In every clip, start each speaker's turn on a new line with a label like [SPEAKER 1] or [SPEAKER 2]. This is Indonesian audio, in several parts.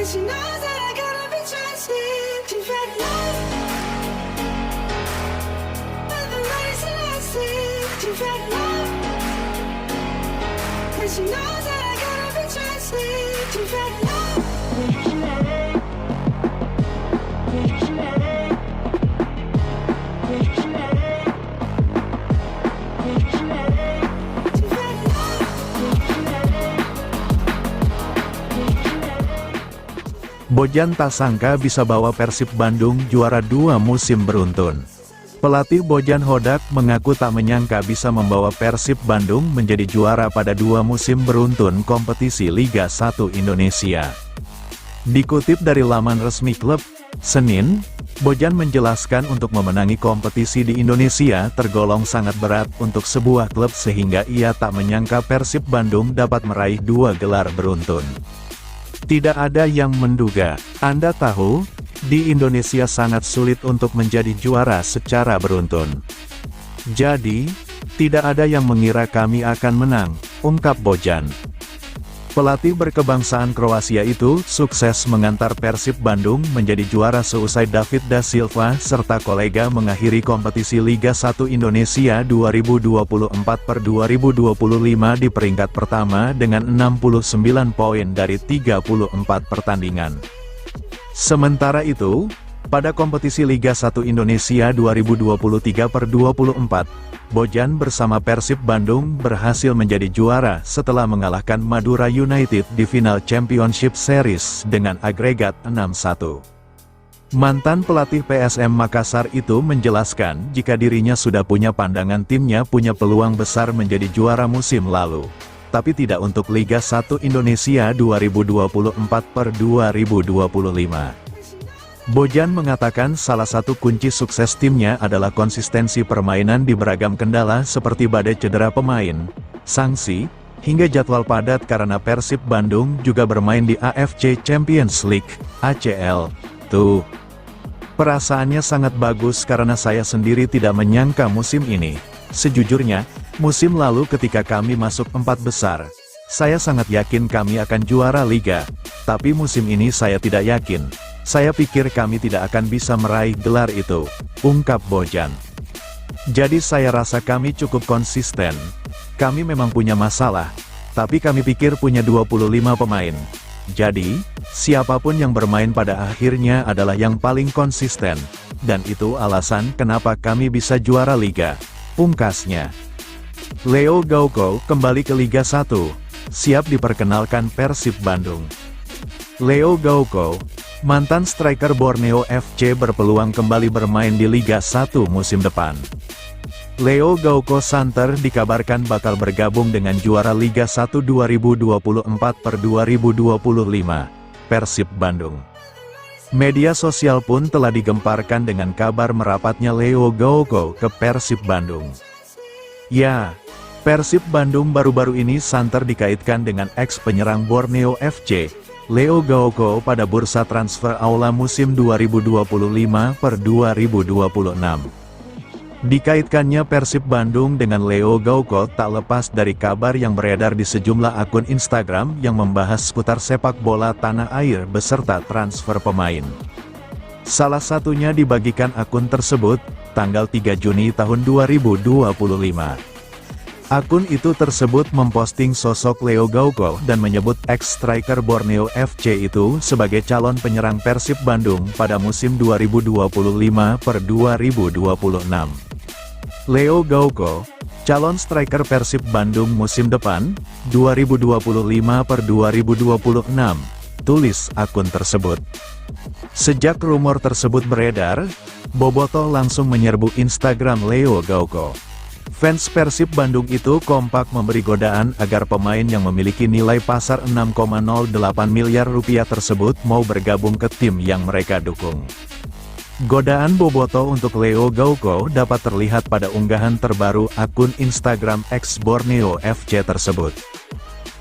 [SPEAKER 1] she knows that I gotta be trusted. She's ready love, but the money's elastic. She's ready love, and she knows that I gotta be trusted. She's ready love.
[SPEAKER 2] Bojan tak sangka bisa bawa Persib Bandung juara 2 musim beruntun. Pelatih Bojan Hodak mengaku tak menyangka bisa membawa Persib Bandung menjadi juara pada 2 musim beruntun kompetisi Liga 1 Indonesia. Dikutip dari laman resmi klub, Senin, Bojan menjelaskan untuk memenangi kompetisi di Indonesia tergolong sangat berat untuk sebuah klub sehingga ia tak menyangka Persib Bandung dapat meraih 2 gelar beruntun. Tidak ada yang menduga. Anda tahu, di Indonesia sangat sulit untuk menjadi juara secara beruntun. Jadi, tidak ada yang mengira kami akan menang, ungkap Bojan. Pelatih berkebangsaan Kroasia itu sukses mengantar Persib Bandung menjadi juara seusai David da Silva serta kolega mengakhiri kompetisi Liga 1 Indonesia 2024-2025 di peringkat pertama dengan 69 poin dari 34 pertandingan. Sementara itu, pada kompetisi Liga 1 Indonesia 2023-24, Bojan bersama Persib Bandung berhasil menjadi juara setelah mengalahkan Madura United di final Championship Series dengan agregat 6-1. Mantan pelatih PSM Makassar itu menjelaskan jika dirinya sudah punya pandangan timnya punya peluang besar menjadi juara musim lalu, tapi tidak untuk Liga 1 Indonesia 2024-2025. Bojan mengatakan salah satu kunci sukses timnya adalah konsistensi permainan di beragam kendala seperti badai cedera pemain, sanksi, hingga jadwal padat karena Persib Bandung juga bermain di AFC Champions League, ACL. Tuh. Perasaannya sangat bagus karena saya sendiri tidak menyangka musim ini. Sejujurnya, musim lalu ketika kami masuk 4 besar, saya sangat yakin kami akan juara Liga, tapi musim ini saya tidak yakin. Saya pikir kami tidak akan bisa meraih gelar itu, ungkap Bojan. Jadi saya rasa kami cukup konsisten. Kami memang punya masalah, tapi kami pikir punya 25 pemain. Jadi, siapapun yang bermain pada akhirnya adalah yang paling konsisten, dan itu alasan kenapa kami bisa juara Liga, pungkasnya. Leo Gauko kembali ke Liga 1, siap diperkenalkan Persib Bandung. Leo Gauko, mantan striker Borneo FC berpeluang kembali bermain di Liga 1 musim depan. Leo Gauko Santer dikabarkan bakal bergabung dengan juara Liga 1 2024-2025, Persib Bandung. Media sosial pun telah digemparkan dengan kabar merapatnya Leo Gauko ke Persib Bandung. Ya, Persib Bandung baru-baru ini santer dikaitkan dengan ex-penyerang Borneo FC, Leo Gauko pada bursa transfer Aula musim 2025-2026. Dikaitkannya Persib Bandung dengan Leo Gauko tak lepas dari kabar yang beredar di sejumlah akun Instagram yang membahas seputar sepak bola tanah air beserta transfer pemain. Salah satunya dibagikan akun tersebut, tanggal 3 Juni tahun 2025. Akun itu tersebut memposting sosok Leo Gauko dan menyebut ex-striker Borneo FC itu sebagai calon penyerang Persib Bandung pada musim 2025-2026. Leo Gauko, calon striker Persib Bandung musim depan, 2025-2026, tulis akun tersebut. Sejak rumor tersebut beredar, Bobotoh langsung menyerbu Instagram Leo Gauko. Fans Persib Bandung itu kompak memberi godaan agar pemain yang memiliki nilai pasar 6,08 miliar rupiah tersebut mau bergabung ke tim yang mereka dukung. Godaan Bobotoh untuk Leo Gauko dapat terlihat pada unggahan terbaru akun Instagram ex Borneo FC tersebut.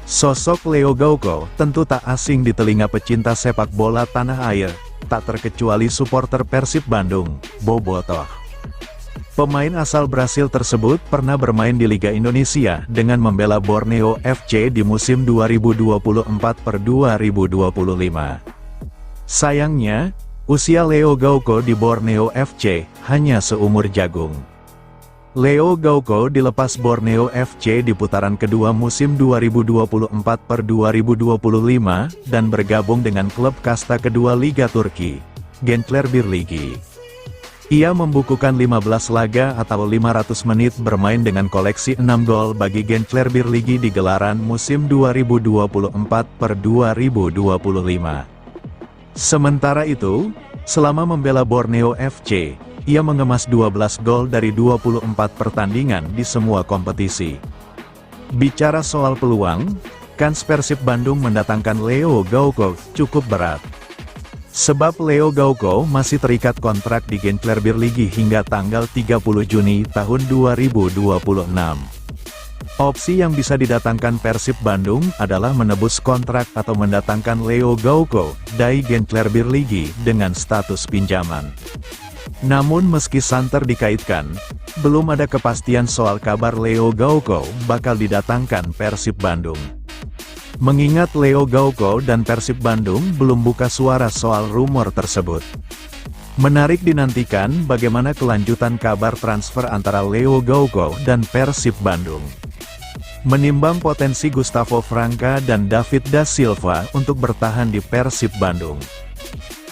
[SPEAKER 2] Sosok Leo Gauko tentu tak asing di telinga pecinta sepak bola tanah air, tak terkecuali supporter Persib Bandung, Bobotoh. Pemain asal Brasil tersebut pernah bermain di Liga Indonesia dengan membela Borneo FC di musim 2024-2025. Sayangnya, usia Leo Gauko di Borneo FC hanya seumur jagung. Leo Gauko dilepas Borneo FC di putaran kedua musim 2024-2025 dan bergabung dengan klub kasta kedua Liga Turki, Gençler Birliği. Ia membukukan 15 laga atau 500 menit bermain dengan koleksi 6 gol bagi Gençler Birliği di gelaran musim 2024-2025. Sementara itu, selama membela Borneo FC, ia mengemas 12 gol dari 24 pertandingan di semua kompetisi. Bicara soal peluang, kans Persib Bandung mendatangkan Leo Gauko cukup berat. Sebab Leo Gauko masih terikat kontrak di Gençler Birliği hingga tanggal 30 Juni tahun 2026. Opsi yang bisa didatangkan Persib Bandung adalah menebus kontrak atau mendatangkan Leo Gauko dari Gençler Birliği dengan status pinjaman. Namun meski santer dikaitkan, belum ada kepastian soal kabar Leo Gauko bakal didatangkan Persib Bandung. Mengingat Leo Gauko dan Persib Bandung belum buka suara soal rumor tersebut. Menarik dinantikan bagaimana kelanjutan kabar transfer antara Leo Gauko dan Persib Bandung. Menimbang potensi Gustavo Franca dan David da Silva untuk bertahan di Persib Bandung.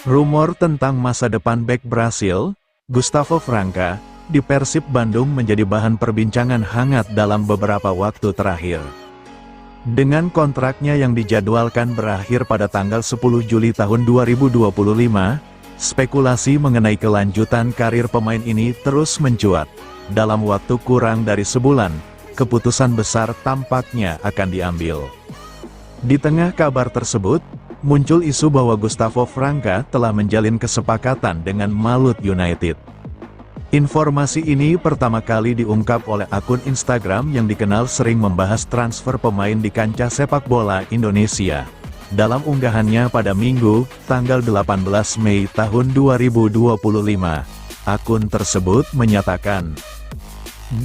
[SPEAKER 2] Rumor tentang masa depan bek Brasil, Gustavo Franca, di Persib Bandung menjadi bahan perbincangan hangat dalam beberapa waktu terakhir. Dengan kontraknya yang dijadwalkan berakhir pada tanggal 10 Juli tahun 2025, spekulasi mengenai kelanjutan karir pemain ini terus mencuat. Dalam waktu kurang dari sebulan, keputusan besar tampaknya akan diambil. Di tengah kabar tersebut, muncul isu bahwa Gustavo Franca telah menjalin kesepakatan dengan Malut United. Informasi ini pertama kali diungkap oleh akun Instagram yang dikenal sering membahas transfer pemain di kancah sepak bola Indonesia. Dalam unggahannya pada Minggu, tanggal 18 Mei tahun 2025, akun tersebut menyatakan,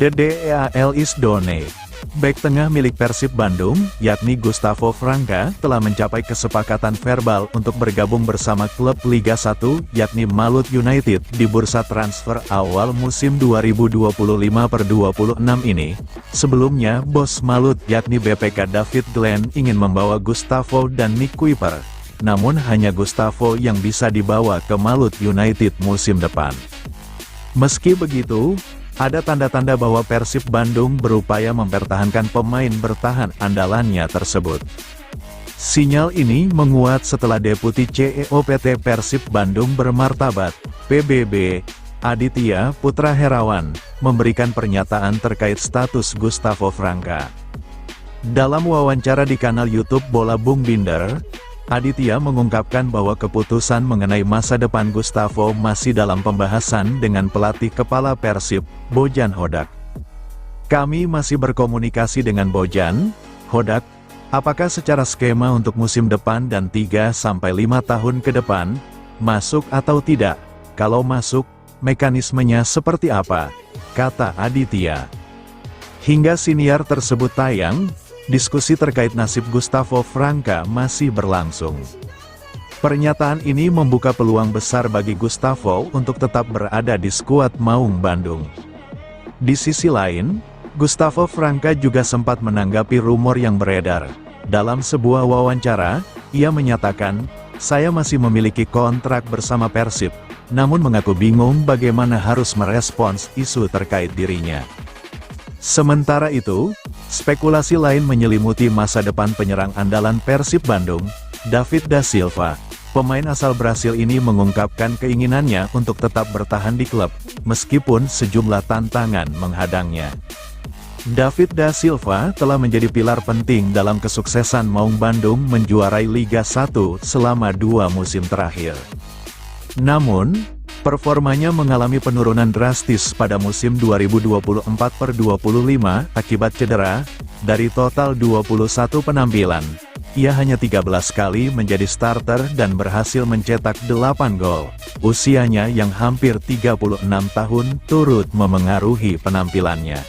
[SPEAKER 2] "The DEAL is done." Bek tengah milik Persib Bandung, yakni Gustavo Franca, telah mencapai kesepakatan verbal untuk bergabung bersama klub Liga 1, yakni Malut United, di bursa transfer awal musim 2025-26 ini. Sebelumnya, bos Malut, yakni BPK David Glenn, ingin membawa Gustavo dan Nick Kuiper. Namun hanya Gustavo yang bisa dibawa ke Malut United musim depan. Meski begitu, ada tanda-tanda bahwa Persib Bandung berupaya mempertahankan pemain bertahan andalannya tersebut. Sinyal ini menguat setelah Deputi CEO PT Persib Bandung bermartabat, PBB, Aditya Putra Herawan, memberikan pernyataan terkait status Gustavo Franca. Dalam wawancara di kanal YouTube Bola Bung Binder, Aditya mengungkapkan bahwa keputusan mengenai masa depan Gustavo masih dalam pembahasan dengan pelatih kepala Persib, Bojan Hodak. "Kami masih berkomunikasi dengan Bojan Hodak, apakah secara skema untuk musim depan dan 3-5 tahun ke depan, masuk atau tidak, kalau masuk, mekanismenya seperti apa," kata Aditya. Hingga siniar tersebut tayang, diskusi terkait nasib Gustavo Franca masih berlangsung. Pernyataan ini membuka peluang besar bagi Gustavo untuk tetap berada di skuad Maung Bandung. Di sisi lain, Gustavo Franca juga sempat menanggapi rumor yang beredar. Dalam sebuah wawancara, ia menyatakan, "Saya masih memiliki kontrak bersama Persib, namun mengaku bingung bagaimana harus merespons isu terkait dirinya." Sementara itu, spekulasi lain menyelimuti masa depan penyerang andalan Persib Bandung, David da Silva. Pemain asal Brasil ini mengungkapkan keinginannya untuk tetap bertahan di klub, meskipun sejumlah tantangan menghadangnya. David da Silva telah menjadi pilar penting dalam kesuksesan Maung Bandung menjuarai Liga 1 selama 2 musim terakhir. Namun, performanya mengalami penurunan drastis pada musim 2024-25 akibat cedera. Dari total 21 penampilan, ia hanya 13 kali menjadi starter dan berhasil mencetak 8 gol. Usianya yang hampir 36 tahun turut memengaruhi penampilannya.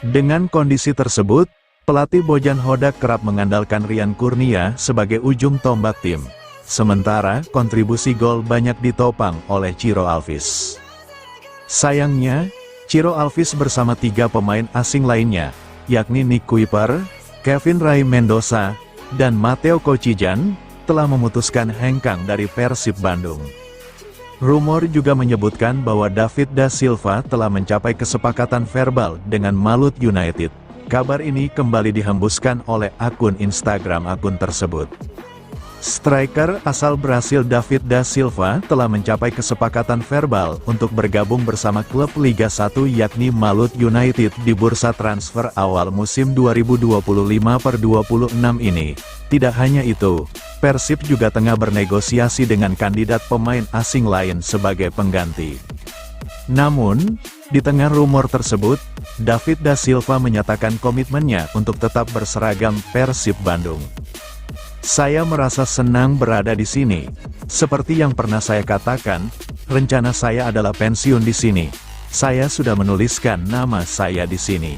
[SPEAKER 2] Dengan kondisi tersebut, pelatih Bojan Hodak kerap mengandalkan Rian Kurnia sebagai ujung tombak tim. sementara kontribusi gol banyak ditopang oleh Ciro Alves. Sayangnya, Ciro Alves bersama 3 pemain asing lainnya, yakni Nick Kuiper, Kevin Ray Mendoza, dan Matteo Kochijan, telah memutuskan hengkang dari Persib Bandung. Rumor juga menyebutkan bahwa David da Silva telah mencapai kesepakatan verbal dengan Malut United. Kabar ini kembali dihembuskan oleh akun Instagram akun tersebut. Striker asal Brasil David da Silva telah mencapai kesepakatan verbal untuk bergabung bersama klub Liga 1 yakni Malut United di bursa transfer awal musim 2025/26 ini. Tidak hanya itu, Persib juga tengah bernegosiasi dengan kandidat pemain asing lain sebagai pengganti. Namun, di tengah rumor tersebut, David da Silva menyatakan komitmennya untuk tetap berseragam Persib Bandung. Saya merasa senang berada di sini. Seperti yang pernah saya katakan, rencana saya adalah pensiun di sini. Saya sudah menuliskan nama saya di sini.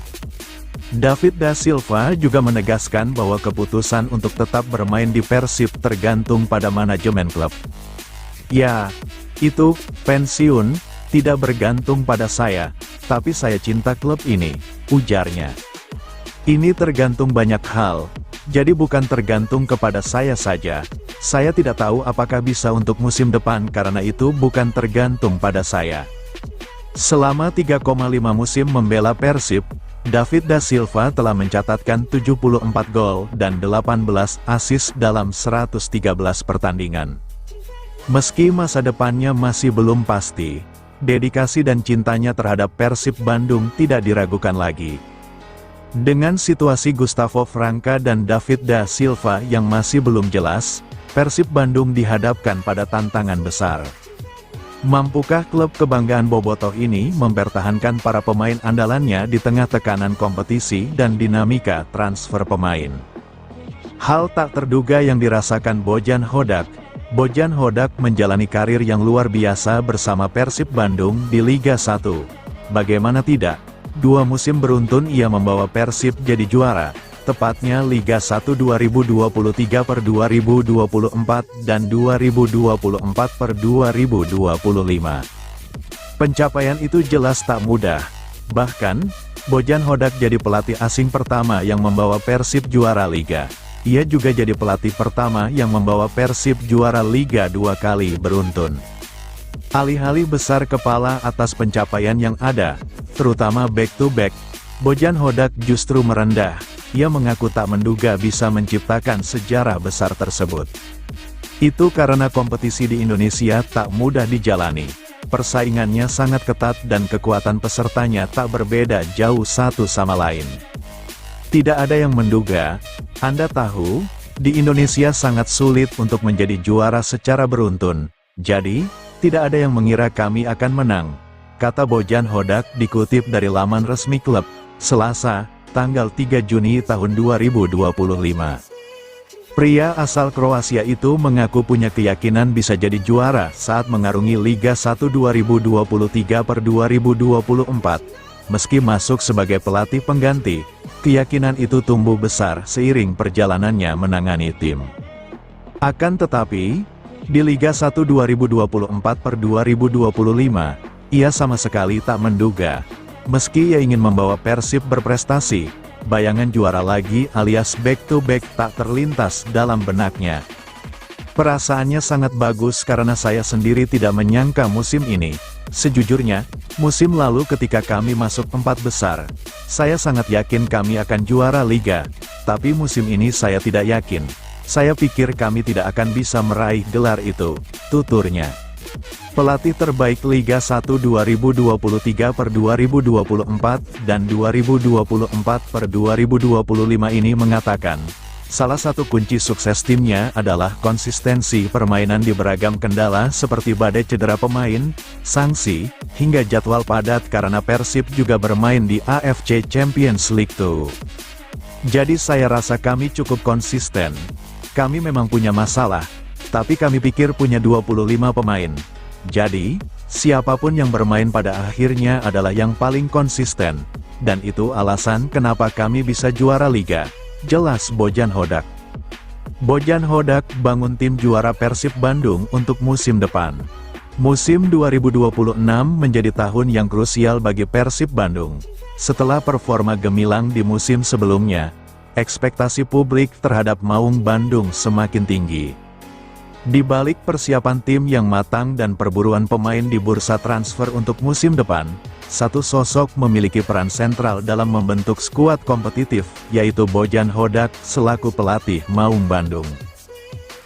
[SPEAKER 2] David da Silva juga menegaskan bahwa keputusan untuk tetap bermain di Persib tergantung pada manajemen klub. Ya, itu, pensiun, tidak bergantung pada saya, tapi saya cinta klub ini, ujarnya. Ini tergantung banyak hal, jadi bukan tergantung kepada saya saja. Saya tidak tahu apakah bisa untuk musim depan karena itu bukan tergantung pada saya. Selama 3,5 musim membela Persib, David da Silva telah mencatatkan 74 gol dan 18 assist dalam 113 pertandingan. Meski masa depannya masih belum pasti, dedikasi dan cintanya terhadap Persib Bandung tidak diragukan lagi. Dengan situasi Gustavo Franca dan David da Silva yang masih belum jelas, Persib Bandung dihadapkan pada tantangan besar. Mampukah klub kebanggaan Bobotoh ini mempertahankan para pemain andalannya di tengah tekanan kompetisi dan dinamika transfer pemain? Hal tak terduga yang dirasakan Bojan Hodak. Bojan Hodak menjalani karir yang luar biasa bersama Persib Bandung di Liga 1. Bagaimana tidak? 2 musim beruntun ia membawa Persib jadi juara, tepatnya Liga 1 2023/2024 dan 2024/2025. Pencapaian itu jelas tak mudah. Bahkan, Bojan Hodak jadi pelatih asing pertama yang membawa Persib juara Liga. Ia juga jadi pelatih pertama yang membawa Persib juara Liga 2 kali beruntun. Alih-alih besar kepala atas pencapaian yang ada, terutama back-to-back, Bojan Hodak justru merendah. Ia mengaku tak menduga bisa menciptakan sejarah besar tersebut. Itu karena kompetisi di Indonesia tak mudah dijalani. Persaingannya sangat ketat dan kekuatan pesertanya tak berbeda jauh satu sama lain. Tidak ada yang menduga, Anda tahu, di Indonesia sangat sulit untuk menjadi juara secara beruntun. Jadi, tidak ada yang mengira kami akan menang, kata Bojan Hodak dikutip dari laman resmi klub, Selasa, tanggal 3 Juni tahun 2025. Pria asal Kroasia itu mengaku punya keyakinan bisa jadi juara saat mengarungi Liga 1 2023/2024. Meski masuk sebagai pelatih pengganti, keyakinan itu tumbuh besar seiring perjalanannya menangani tim. Akan tetapi, di Liga 1 2024/2025, ia sama sekali tak menduga. Meski ia ingin membawa Persib berprestasi, bayangan juara lagi alias back-to-back tak terlintas dalam benaknya. Perasaannya sangat bagus karena saya sendiri tidak menyangka musim ini. Sejujurnya, musim lalu ketika kami masuk 4 besar, saya sangat yakin kami akan juara Liga. Tapi musim ini saya tidak yakin. Saya pikir kami tidak akan bisa meraih gelar itu, tuturnya. Pelatih terbaik Liga 1 2023/2024 dan 2024/2025 ini mengatakan, salah satu kunci sukses timnya adalah konsistensi permainan di beragam kendala seperti badai cedera pemain, sanksi, hingga jadwal padat karena Persib juga bermain di AFC Champions League 2. Jadi saya rasa kami cukup konsisten. Kami memang punya masalah, tapi kami pikir punya 25 pemain. Jadi, siapapun yang bermain pada akhirnya adalah yang paling konsisten. Dan itu alasan kenapa kami bisa juara Liga, jelas Bojan Hodak. Bojan Hodak bangun tim juara Persib Bandung untuk musim depan. Musim 2026 menjadi tahun yang krusial bagi Persib Bandung. Setelah performa gemilang di musim sebelumnya, ekspektasi publik terhadap Maung Bandung semakin tinggi. Di balik persiapan tim yang matang dan perburuan pemain di bursa transfer untuk musim depan, satu sosok memiliki peran sentral dalam membentuk skuad kompetitif, yaitu Bojan Hodak selaku pelatih Maung Bandung.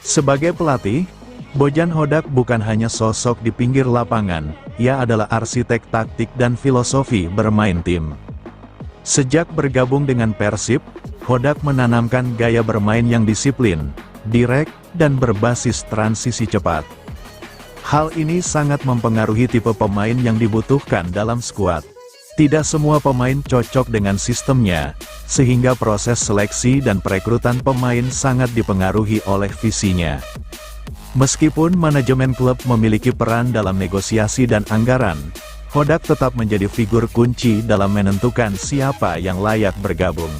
[SPEAKER 2] Sebagai pelatih, Bojan Hodak bukan hanya sosok di pinggir lapangan, ia adalah arsitek taktik dan filosofi bermain tim. Sejak bergabung dengan Persib, Hodak menanamkan gaya bermain yang disiplin, direct, dan berbasis transisi cepat. Hal ini sangat mempengaruhi tipe pemain yang dibutuhkan dalam skuad. Tidak semua pemain cocok dengan sistemnya, sehingga proses seleksi dan perekrutan pemain sangat dipengaruhi oleh visinya. Meskipun manajemen klub memiliki peran dalam negosiasi dan anggaran, Hodak tetap menjadi figur kunci dalam menentukan siapa yang layak bergabung.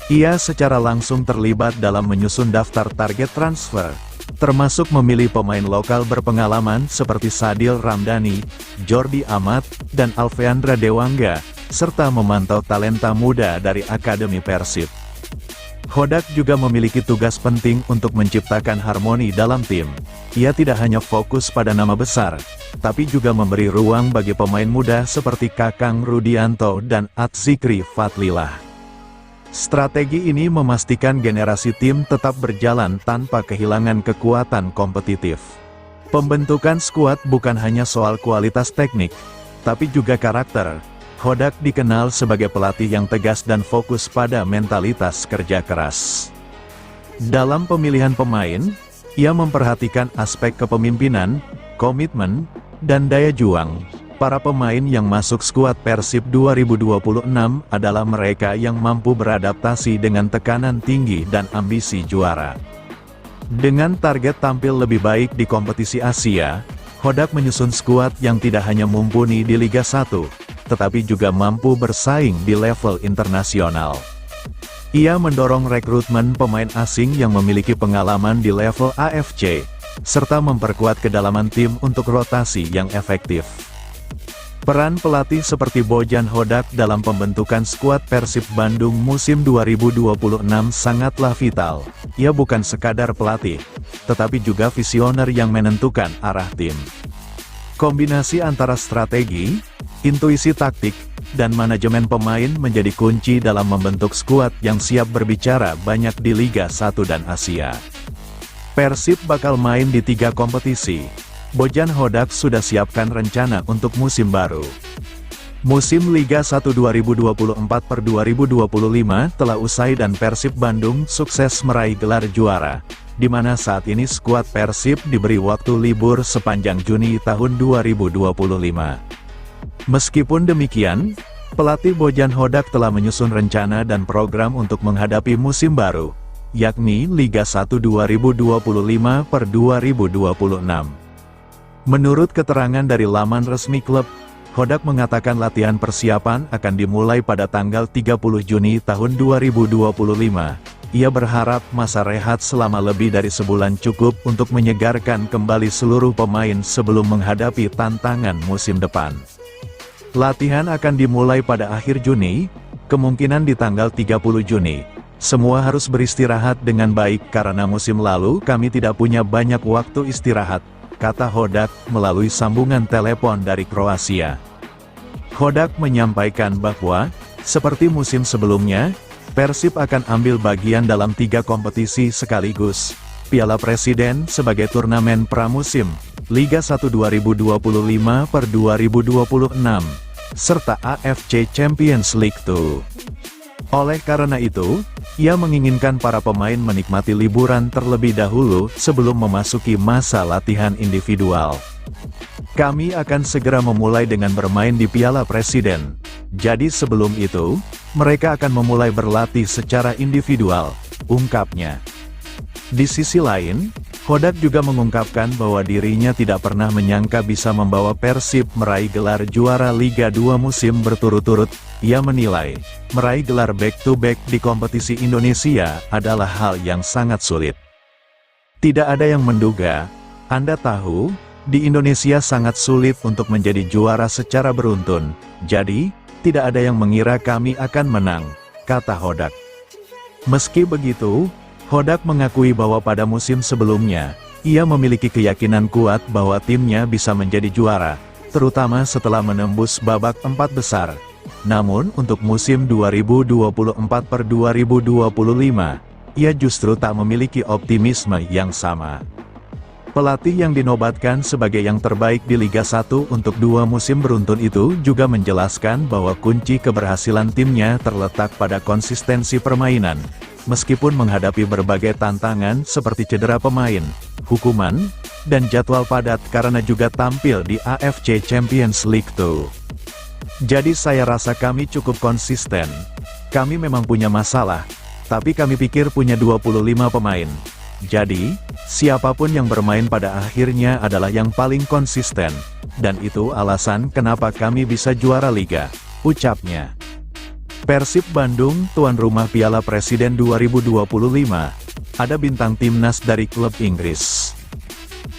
[SPEAKER 2] Ia secara langsung terlibat dalam menyusun daftar target transfer, termasuk memilih pemain lokal berpengalaman seperti Sadil Ramdhani, Jordi Amat, dan Alveandra Dewangga, serta memantau talenta muda dari Akademi Persib. Hodak juga memiliki tugas penting untuk menciptakan harmoni dalam tim. Ia tidak hanya fokus pada nama besar, tapi juga memberi ruang bagi pemain muda seperti Kakang Rudianto dan Atzikri Fadlilah. Strategi ini memastikan generasi tim tetap berjalan tanpa kehilangan kekuatan kompetitif. Pembentukan skuad bukan hanya soal kualitas teknik, tapi juga karakter. Hodak dikenal sebagai pelatih yang tegas dan fokus pada mentalitas kerja keras. Dalam pemilihan pemain, ia memperhatikan aspek kepemimpinan, komitmen, dan daya juang. Para pemain yang masuk skuad Persib 2026 adalah mereka yang mampu beradaptasi dengan tekanan tinggi dan ambisi juara. Dengan target tampil lebih baik di kompetisi Asia, Hodak menyusun skuad yang tidak hanya mumpuni di Liga 1, tetapi juga mampu bersaing di level internasional. Ia mendorong rekrutmen pemain asing yang memiliki pengalaman di level AFC, serta memperkuat kedalaman tim untuk rotasi yang efektif. Peran pelatih seperti Bojan Hodak dalam pembentukan skuad Persib Bandung musim 2026 sangatlah vital. Ia bukan sekadar pelatih, tetapi juga visioner yang menentukan arah tim. Kombinasi antara strategi, intuisi taktik, dan manajemen pemain menjadi kunci dalam membentuk skuad yang siap berbicara banyak di Liga 1 dan Asia. Persib bakal main di 3 kompetisi. Bojan Hodak sudah siapkan rencana untuk musim baru. Musim Liga 1 2024-2025 telah usai dan Persib Bandung sukses meraih gelar juara, di mana saat ini skuad Persib diberi waktu libur sepanjang Juni tahun 2025. Meskipun demikian, pelatih Bojan Hodak telah menyusun rencana dan program untuk menghadapi musim baru, yakni Liga 1 2025-2026. Menurut keterangan dari laman resmi klub, Hodak mengatakan latihan persiapan akan dimulai pada tanggal 30 Juni tahun 2025. Ia berharap masa rehat selama lebih dari sebulan cukup untuk menyegarkan kembali seluruh pemain sebelum menghadapi tantangan musim depan. Latihan akan dimulai pada akhir Juni, kemungkinan di tanggal 30 Juni. Semua harus beristirahat dengan baik karena musim lalu kami tidak punya banyak waktu istirahat, kata Hodak melalui sambungan telepon dari Kroasia. Hodak menyampaikan bahwa, seperti musim sebelumnya, Persib akan ambil bagian dalam 3 kompetisi sekaligus, Piala Presiden sebagai turnamen pramusim, Liga 1 2025-2026, serta AFC Champions League 2. Oleh karena itu, ia menginginkan para pemain menikmati liburan terlebih dahulu sebelum memasuki masa latihan individual. Kami akan segera memulai dengan bermain di Piala Presiden. Jadi sebelum itu, mereka akan memulai berlatih secara individual, ungkapnya. Di sisi lain, Hodak juga mengungkapkan bahwa dirinya tidak pernah menyangka bisa membawa Persib meraih gelar juara Liga 2 musim berturut-turut. Ia menilai, meraih gelar back-to-back di kompetisi Indonesia adalah hal yang sangat sulit. Tidak ada yang menduga, Anda tahu, di Indonesia sangat sulit untuk menjadi juara secara beruntun, jadi, tidak ada yang mengira kami akan menang, kata Hodak. Meski begitu, Hodak mengakui bahwa pada musim sebelumnya, ia memiliki keyakinan kuat bahwa timnya bisa menjadi juara, terutama setelah menembus babak 4 besar. Namun untuk musim 2024-2025, ia justru tak memiliki optimisme yang sama. Pelatih yang dinobatkan sebagai yang terbaik di Liga 1 untuk 2 musim beruntun itu juga menjelaskan bahwa kunci keberhasilan timnya terletak pada konsistensi permainan. Meskipun menghadapi berbagai tantangan seperti cedera pemain, hukuman, dan jadwal padat karena juga tampil di AFC Champions League 2. Jadi saya rasa kami cukup konsisten. Kami memang punya masalah, tapi kami pikir punya 25 pemain. Jadi, siapapun yang bermain pada akhirnya adalah yang paling konsisten. Dan itu alasan kenapa kami bisa juara liga, ucapnya. Persib Bandung, tuan rumah Piala Presiden 2025, ada bintang timnas dari klub Inggris.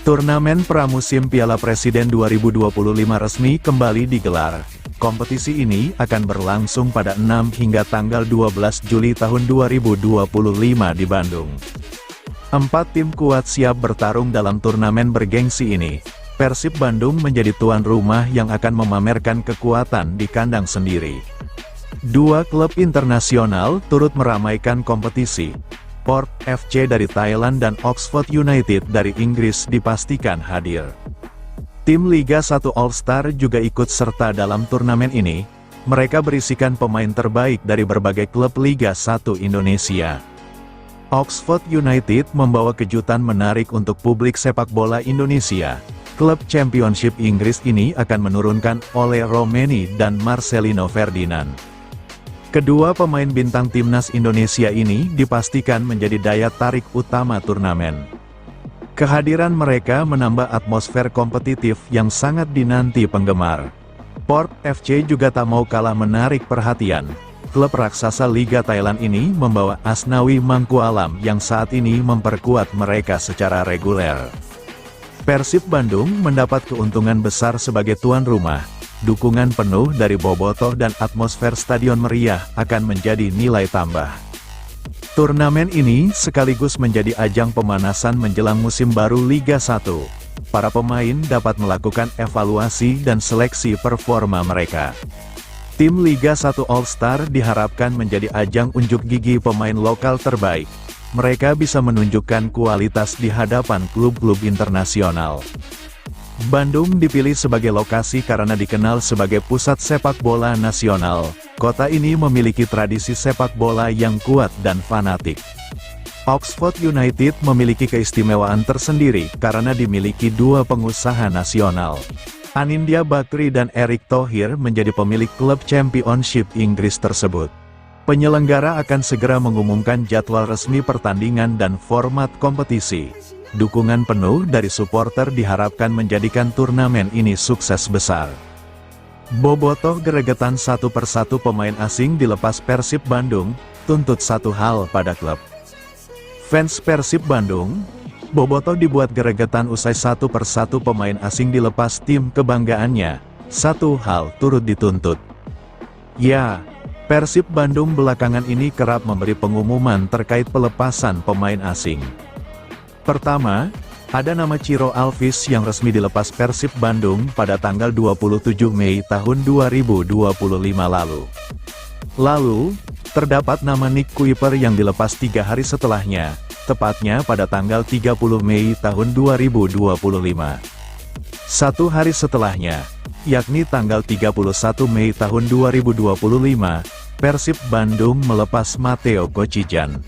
[SPEAKER 2] Turnamen pramusim Piala Presiden 2025 resmi kembali digelar. Kompetisi ini akan berlangsung pada 6 hingga tanggal 12 Juli tahun 2025 di Bandung. 4 tim kuat siap bertarung dalam turnamen bergengsi ini. Persib Bandung menjadi tuan rumah yang akan memamerkan kekuatan di kandang sendiri. 2 klub internasional turut meramaikan kompetisi. Port FC dari Thailand dan Oxford United dari Inggris dipastikan hadir. Tim Liga 1 All-Star juga ikut serta dalam turnamen ini. Mereka berisikan pemain terbaik dari berbagai klub Liga 1 Indonesia. Oxford United membawa kejutan menarik untuk publik sepak bola Indonesia. Klub Championship Inggris ini akan menurunkan Ole Romeni dan Marcelino Ferdinand. Kedua pemain bintang timnas Indonesia ini dipastikan menjadi daya tarik utama turnamen. Kehadiran mereka menambah atmosfer kompetitif yang sangat dinanti penggemar. Port FC juga tak mau kalah menarik perhatian. Klub raksasa Liga Thailand ini membawa Asnawi Mangkualam yang saat ini memperkuat mereka secara reguler. Persib Bandung mendapat keuntungan besar sebagai tuan rumah. Dukungan penuh dari bobotoh dan atmosfer stadion meriah akan menjadi nilai tambah. Turnamen ini sekaligus menjadi ajang pemanasan menjelang musim baru Liga 1. Para pemain dapat melakukan evaluasi dan seleksi performa mereka. Tim Liga 1 All-Star diharapkan menjadi ajang unjuk gigi pemain lokal terbaik. Mereka bisa menunjukkan kualitas di hadapan klub-klub internasional. Bandung dipilih sebagai lokasi karena dikenal sebagai pusat sepak bola nasional. Kota ini memiliki tradisi sepak bola yang kuat dan fanatik. Oxford United memiliki keistimewaan tersendiri karena dimiliki 2 pengusaha nasional. Anindya Bakri dan Erick Thohir menjadi pemilik klub Championship Inggris tersebut. Penyelenggara akan segera mengumumkan jadwal resmi pertandingan dan format kompetisi. Dukungan penuh dari supporter diharapkan menjadikan turnamen ini sukses besar. Bobotoh geregetan satu persatu pemain asing dilepas Persib Bandung, tuntut satu hal pada klub. Fans Persib Bandung, bobotoh dibuat geregetan usai satu persatu pemain asing dilepas tim kebanggaannya. Satu hal turut dituntut. Ya, Persib Bandung belakangan ini kerap memberi pengumuman terkait pelepasan pemain asing. Pertama, ada nama Ciro Alvis yang resmi dilepas Persib Bandung pada tanggal 27 Mei tahun 2025 lalu. Lalu, terdapat nama Nick Kuiper yang dilepas 3 hari setelahnya, tepatnya pada tanggal 30 Mei tahun 2025. 1 hari setelahnya, yakni tanggal 31 Mei tahun 2025, Persib Bandung melepas Matteo Kocijan.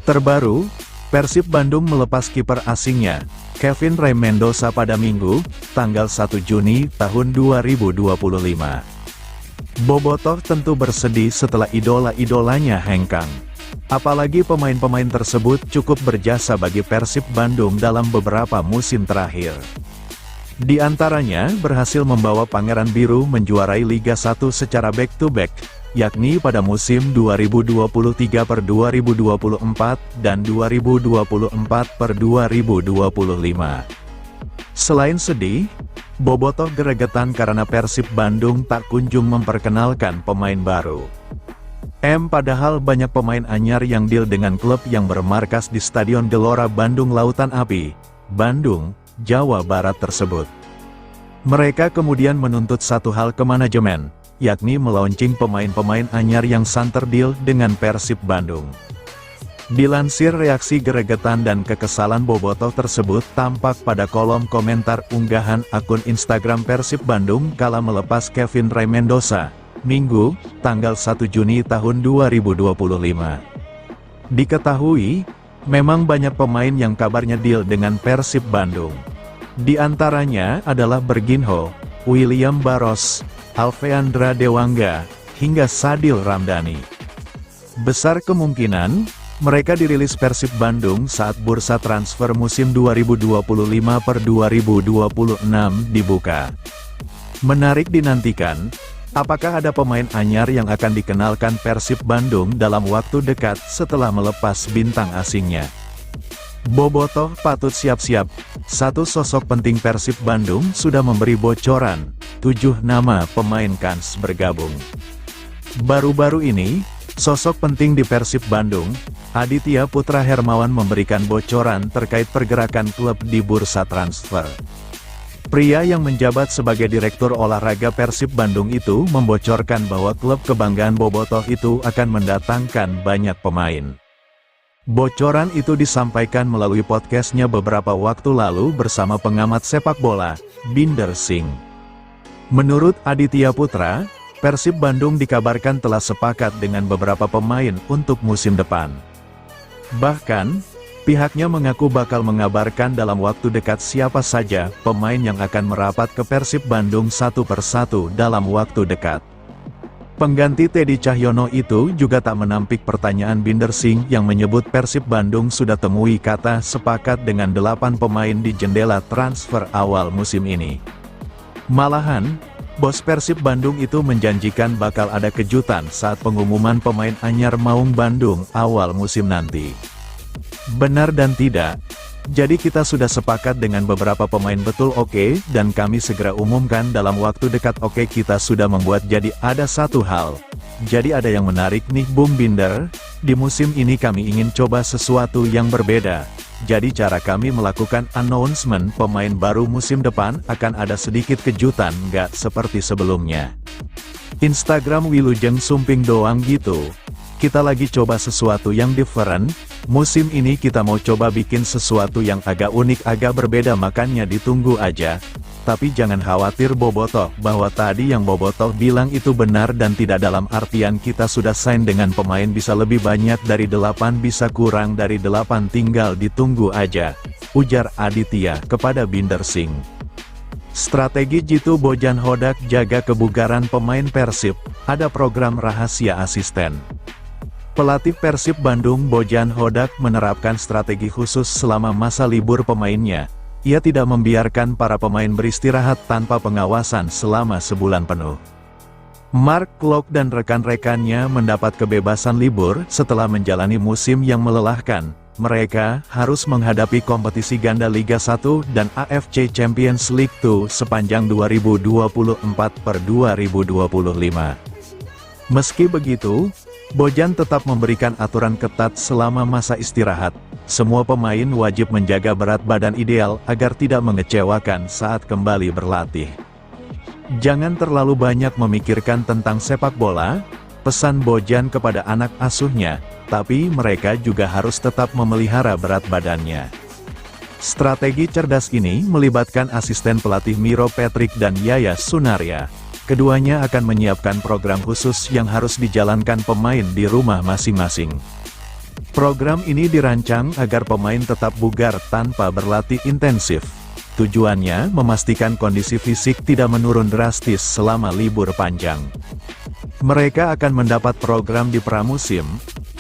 [SPEAKER 2] Terbaru, Persib Bandung melepas kiper asingnya, Kevin Ray Mendoza pada Minggu, tanggal 1 Juni tahun 2025. Bobotoh tentu bersedih setelah idola-idolanya hengkang. Apalagi pemain-pemain tersebut cukup berjasa bagi Persib Bandung dalam beberapa musim terakhir. Di antaranya berhasil membawa Pangeran Biru menjuarai Liga 1 secara back-to-back, yakni pada musim 2023/2024 dan 2024/2025. Selain sedih, Bobotoh gregetan karena Persib Bandung tak kunjung memperkenalkan pemain baru. Padahal banyak pemain anyar yang deal dengan klub yang bermarkas di Stadion Gelora Bandung Lautan Api, Bandung, Jawa Barat tersebut. Mereka kemudian menuntut satu hal ke manajemen, yakni melaunching pemain-pemain anyar yang santer deal dengan Persib Bandung. Dilansir, reaksi gregetan dan kekesalan Bobotoh tersebut tampak pada kolom komentar unggahan akun Instagram Persib Bandung kala melepas Kevin Ray Mendoza, Minggu, tanggal 1 Juni tahun 2025. Diketahui, memang banyak pemain yang kabarnya deal dengan Persib Bandung. Di antaranya adalah Berginho, William Barros, Alveandra Dewangga, hingga Sadil Ramdhani. Besar kemungkinan, mereka dirilis Persib Bandung saat bursa transfer musim 2025/2026 dibuka. Menarik dinantikan, apakah ada pemain anyar yang akan dikenalkan Persib Bandung dalam waktu dekat setelah melepas bintang asingnya? Bobotoh patut siap-siap, satu sosok penting Persib Bandung sudah memberi bocoran, 7 nama pemain kans bergabung. Baru-baru ini, sosok penting di Persib Bandung, Aditya Putra Hermawan memberikan bocoran terkait pergerakan klub di bursa transfer. Pria yang menjabat sebagai Direktur Olahraga Persib Bandung itu membocorkan bahwa klub kebanggaan Bobotoh itu akan mendatangkan banyak pemain. Bocoran itu disampaikan melalui podcastnya beberapa waktu lalu bersama pengamat sepak bola, Binder Singh. Menurut Aditya Putra, Persib Bandung dikabarkan telah sepakat dengan beberapa pemain untuk musim depan. Bahkan, pihaknya mengaku bakal mengabarkan dalam waktu dekat siapa saja pemain yang akan merapat ke Persib Bandung satu persatu dalam waktu dekat. Pengganti Teddy Cahyono itu juga tak menampik pertanyaan Binder Singh yang menyebut Persib Bandung sudah temui kata sepakat dengan 8 pemain di jendela transfer awal musim ini. Malahan, bos Persib Bandung itu menjanjikan bakal ada kejutan saat pengumuman pemain anyar Maung Bandung awal musim nanti. Benar dan tidak. Jadi kita sudah sepakat dengan beberapa pemain betul oke, dan kami segera umumkan dalam waktu dekat oke. Kita sudah membuat jadi ada satu hal. Jadi ada yang menarik nih Bung Binder, di musim ini kami ingin coba sesuatu yang berbeda. Jadi cara kami melakukan announcement pemain baru musim depan akan ada sedikit kejutan nggak seperti sebelumnya. Instagram Wilujeng Sumping doang gitu. Kita lagi coba sesuatu yang different, musim ini kita mau coba bikin sesuatu yang agak unik agak berbeda makanya ditunggu aja. Tapi jangan khawatir Bobotoh, bahwa tadi yang Bobotoh bilang itu benar dan tidak dalam artian kita sudah sign dengan pemain bisa lebih banyak dari 8 bisa kurang dari 8 tinggal ditunggu aja, ujar Aditya kepada Binder Singh. Strategi Jitu Bojan Hodak jaga kebugaran pemain Persib, ada program rahasia asisten. Pelatih Persib Bandung Bojan Hodak menerapkan strategi khusus selama masa libur pemainnya. Ia tidak membiarkan para pemain beristirahat tanpa pengawasan selama sebulan penuh. Mark Klok dan rekan-rekannya mendapat kebebasan libur setelah menjalani musim yang melelahkan. Mereka harus menghadapi kompetisi ganda Liga 1 dan AFC Champions League 2 sepanjang 2024/2025. Meski begitu, Bojan tetap memberikan aturan ketat selama masa istirahat. Semua pemain wajib menjaga berat badan ideal agar tidak mengecewakan saat kembali berlatih. Jangan terlalu banyak memikirkan tentang sepak bola, pesan Bojan kepada anak asuhnya, tapi mereka juga harus tetap memelihara berat badannya. Strategi cerdas ini melibatkan asisten pelatih Miro Patrick dan Yaya Sunaria. Keduanya akan menyiapkan program khusus yang harus dijalankan pemain di rumah masing-masing. Program ini dirancang agar pemain tetap bugar tanpa berlatih intensif. Tujuannya memastikan kondisi fisik tidak menurun drastis selama libur panjang. Mereka akan mendapat program di pramusim,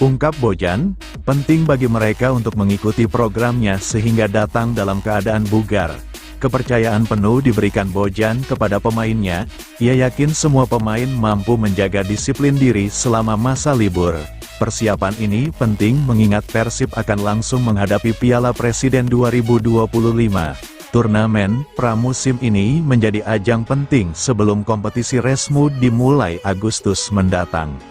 [SPEAKER 2] Ungkap Bojan, penting bagi mereka untuk mengikuti programnya sehingga datang dalam keadaan bugar. Kepercayaan penuh diberikan Bojan kepada pemainnya, ia yakin semua pemain mampu menjaga disiplin diri selama masa libur. Persiapan ini penting mengingat Persib akan langsung menghadapi Piala Presiden 2025. Turnamen pramusim ini menjadi ajang penting sebelum kompetisi resmi dimulai Agustus mendatang.